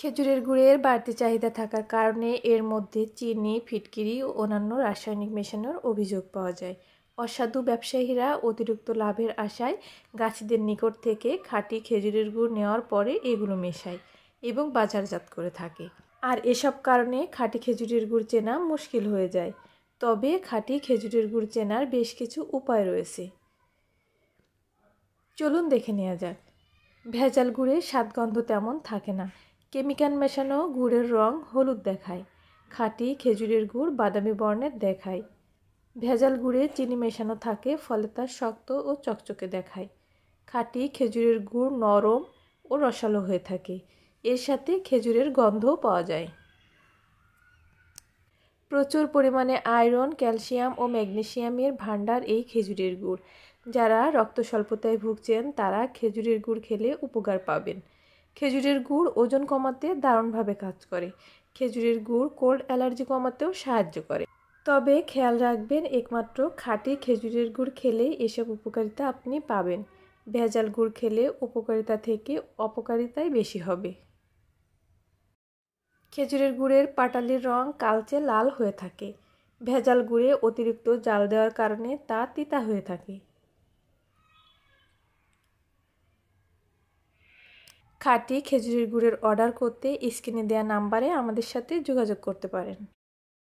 খেজুরের গুড়ের বাড়তি চাহিদা থাকার কারণে এর মধ্যে চিনি, ফিটকিরি ও অন্যান্য রাসায়নিক মেশানোর অভিযোগ পাওয়া যায়। অসাধু ব্যবসায়ীরা অতিরিক্ত লাভের আশায় গাছিদের নিকট থেকে খাঁটি খেজুরের গুড় নেওয়ার পরে এগুলো মেশায় এবং বাজারজাত করে থাকে। আর এসব কারণে খাঁটি খেজুরের গুড় চেনা মুশকিল হয়ে যায়। তবে খাঁটি খেজুরের গুড় চেনার বেশ কিছু উপায় রয়েছে। চলুন দেখে নেওয়া যাক। ভেজাল গুড়ে স্বাদগন্ধ তেমন থাকে না। কেমিক্যাল মেশানো গুড়ের রং হলুদ দেখায়। খাঁটি খেজুরের গুড় বাদামি বর্ণের দেখায়। ভেজাল গুড়ে চিনি মেশানো থাকে, ফলে তা শক্ত ও চকচকে দেখায়। খাঁটি খেজুরের গুড় নরম ও রসালো হয়ে থাকে। এর সাথে খেজুরের গন্ধও পাওয়া যায়। প্রচুর পরিমাণে আয়রন, ক্যালসিয়াম ও ম্যাগনেসিয়ামের ভাণ্ডার এই খেজুরের গুড়। যারা রক্ত স্বল্পতায় ভুগছেন তারা খেজুরের গুড় খেলে উপকার পাবেন। খেজুরের গুড় ওজন কমাতে দারুণভাবে কাজ করে। খেজুরের গুড় কোল্ড অ্যালার্জি কমাতেও সাহায্য করে। তবে খেয়াল রাখবেন, একমাত্র খাঁটি খেজুরের গুড় খেলেই এসব উপকারিতা আপনি পাবেন। ভেজাল গুড় খেলে উপকারিতা থেকে অপকারিতাই বেশি হবে। খেজুরের গুড়ের পাটালির রং কালচে লাল হয়ে থাকে। ভেজাল গুড়ে অতিরিক্ত জাল দেওয়ার কারণে তা তিতা হয়ে থাকে। খাঁটি খেজুরের গুড়ের অর্ডার করতে স্ক্রিনে দেওয়া নাম্বারে আমাদের সাথে যোগাযোগ করতে পারেন।